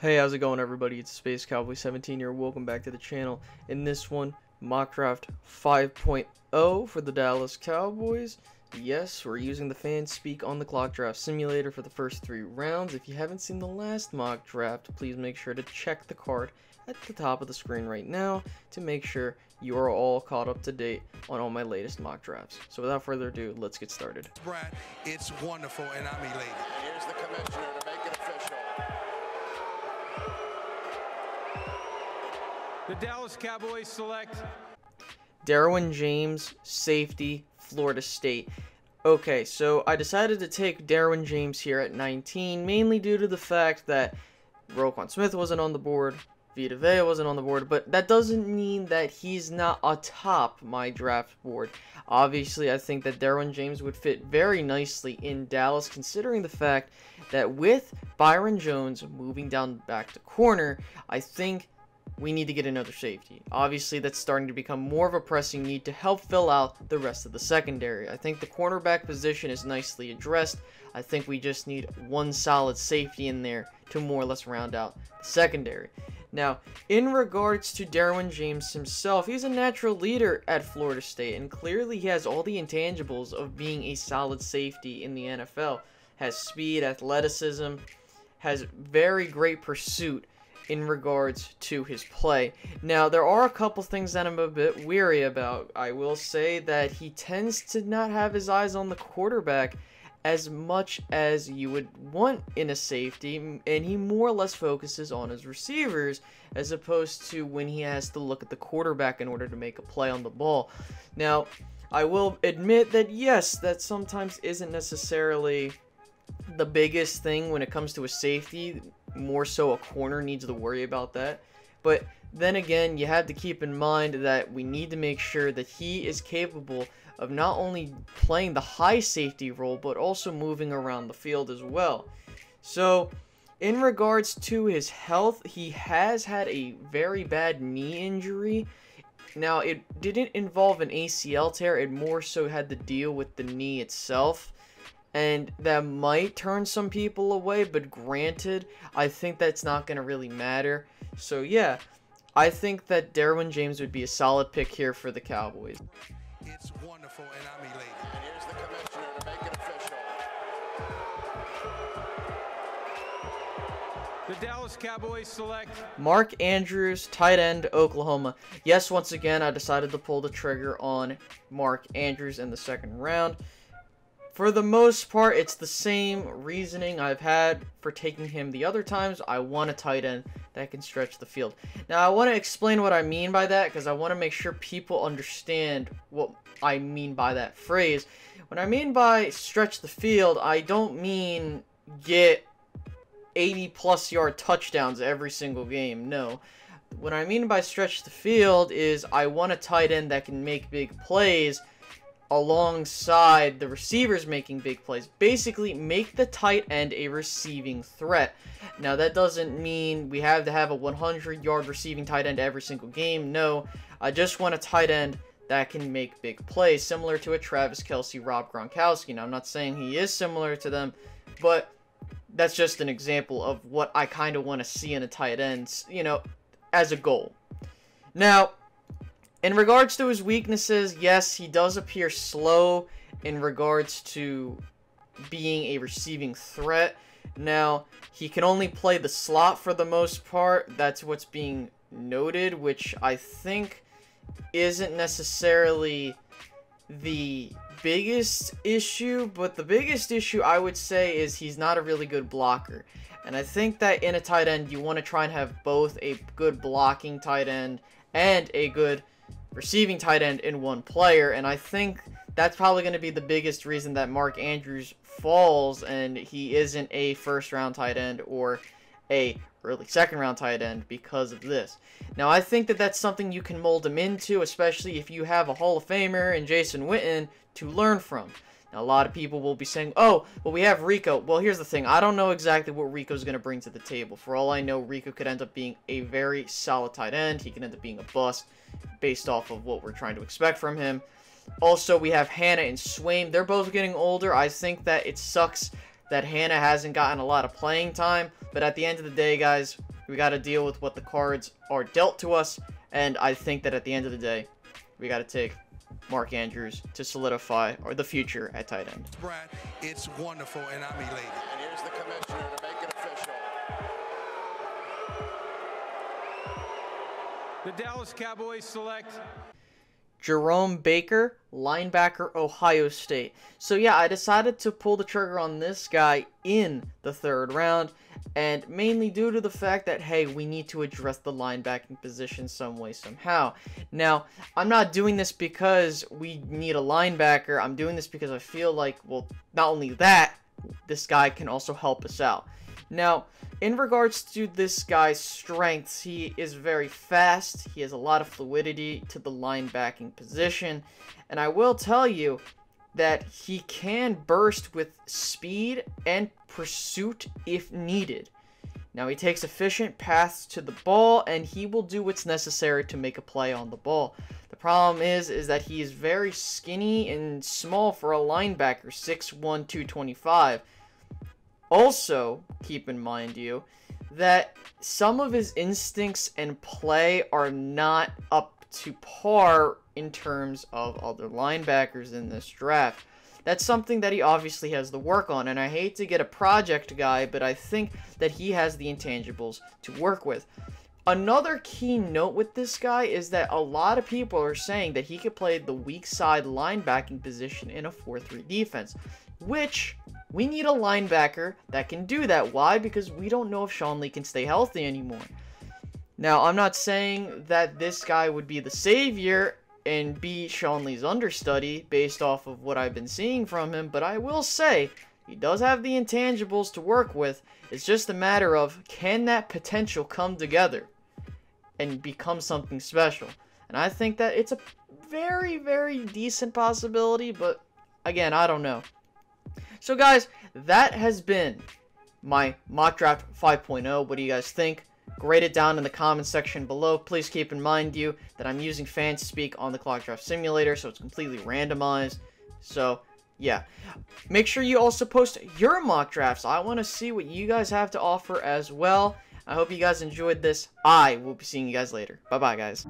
Hey, how's it going, everybody? It's Space Cowboy 17 here. Welcome back to the channel. In this one, mock draft 5.0 for the Dallas Cowboys. Yes, we're using the fan speak on the clock draft simulator for the first 3 rounds. If you haven't seen the last mock draft, please make sure to check the card at the top of the screen right now to make sure you are all caught up to date on all my latest mock drafts. So without further ado, let's get started. Brad, it's wonderful and I'm elated. Here's the commissioner to make it official. The Dallas Cowboys select Derwin James, safety, Florida State. Okay, so I decided to take Derwin James here at 19, mainly due to the fact that Roquan Smith wasn't on the board, Vita Vea wasn't on the board, but that doesn't mean that he's not atop my draft board. Obviously, I think that Derwin James would fit very nicely in Dallas, considering the fact that with Byron Jones moving down back to corner, I think we need to get another safety. Obviously, that's starting to become more of a pressing need to help fill out the rest of the secondary. I think the cornerback position is nicely addressed. I think we just need one solid safety in there to more or less round out the secondary. Now, in regards to Derwin James himself, he's a natural leader at Florida State, and clearly he has all the intangibles of being a solid safety in the NFL. Has speed, athleticism, has very great pursuit in regards to his play. Now, there are a couple things that I'm a bit weary about. I will say that he tends to not have his eyes on the quarterback as much as you would want in a safety, and he more or less focuses on his receivers as opposed to when he has to look at the quarterback in order to make a play on the ball. Now, I will admit that yes, that sometimes isn't necessarily the biggest thing when it comes to a safety. More so a corner needs to worry about that. But then again, you have to keep in mind that we need to make sure that he is capable of not only playing the high safety role, but also moving around the field as well. So, in regards to his health, he has had a very bad knee injury. Now, it didn't involve an ACL tear, it more so had to deal with the knee itself. And that might turn some people away, but granted, I think that's not going to really matter. So yeah, I think that Derwin James would be a solid pick here for the Cowboys. It's wonderful and I'm elated. And here's the commissioner to make it official. the Dallas Cowboys select Mark Andrews, tight end, Oklahoma. Yes, once again, I decided to pull the trigger on Mark Andrews in the second round. For the most part, it's the same reasoning I've had for taking him the other times. I want a tight end that can stretch the field. Now, I want to explain what I mean by that because I want to make sure people understand what I mean by that phrase. When I mean by stretch the field, I don't mean get 80-plus yard touchdowns every single game. No. What I mean by stretch the field is I want a tight end that can make big plays alongside the receivers making big plays. Basically, make the tight end a receiving threat. Now, that doesn't mean we have to have a 100-yard receiving tight end every single game. No, I just want a tight end that can make big plays, similar to a Travis Kelce, Rob Gronkowski. Now, I'm not saying he is similar to them, but that's just an example of what I kind of want to see in a tight end, you know, as a goal. Now, in regards to his weaknesses, yes, he does appear slow in regards to being a receiving threat. Now, he can only play the slot for the most part. That's what's being noted, which I think isn't necessarily the biggest issue, but the biggest issue I would say is he's not a really good blocker. And I think that in a tight end, you want to try and have both a good blocking tight end and a good receiving tight end in one player, and I think that's probably going to be the biggest reason that Mark Andrews falls and he isn't a first-round tight end or a early second-round tight end because of this. Now, I think that that's something you can mold him into, especially if you have a Hall of Famer and Jason Witten to learn from. Now, a lot of people will be saying, oh, well, we have Rico. Well, here's the thing. I don't know exactly what Rico's going to bring to the table. For all I know, Rico could end up being a very solid tight end. He could end up being a bust based off of what we're trying to expect from him. Also, we have Hannah and Swaim. They're both getting older. I think that it sucks that Hannah hasn't gotten a lot of playing time. But at the end of the day, guys, We got to deal with what the cards are dealt to us, and I think that at the end of the day, we got to take Mark Andrews to solidify the future at tight end. Brad, it's wonderful, and I'm elated. And here's the commissioner to make it official. The Dallas Cowboys select Jerome Baker, linebacker, Ohio State. So yeah, I decided to pull the trigger on this guy in the 3rd round, and mainly due to the fact that, hey, we need to address the linebacking position some way, somehow. Now, I'm not doing this because we need a linebacker. I'm doing this because I feel like, well, not only that, this guy can also help us out. Now, in regards to this guy's strengths, he is very fast. He has a lot of fluidity to the linebacking position. And I will tell you that he can burst with speed and pursuit if needed. Now, he takes efficient paths to the ball, and he will do what's necessary to make a play on the ball. The problem is that he is very skinny and small for a linebacker, 6'1", 225. Also, keep in mind that some of his instincts and play are not up to par in terms of other linebackers in this draft. That's something that he obviously has to work on, and I hate to get a project guy, but I think that he has the intangibles to work with. Another key note with this guy is that a lot of people are saying that he could play the weak side linebacking position in a 4-3 defense, which we need a linebacker that can do that. Why? Because we don't know if Sean Lee can stay healthy anymore. Now, I'm not saying that this guy would be the savior and be Sean Lee's understudy based off of what I've been seeing from him, but I will say he does have the intangibles to work with. It's just a matter of, can that potential come together and become something special? And I think that it's a very, very decent possibility, but again, I don't know. So guys, that has been my mock draft 5.0. What do you guys think? Grade it down in the comment section below. Please keep in mind that I'm using FanSpeak on the Clock Draft Simulator, so it's completely randomized. So yeah, make sure you also post your mock drafts. I want to see what you guys have to offer as well. I hope you guys enjoyed this. I will be seeing you guys later. Bye bye, guys.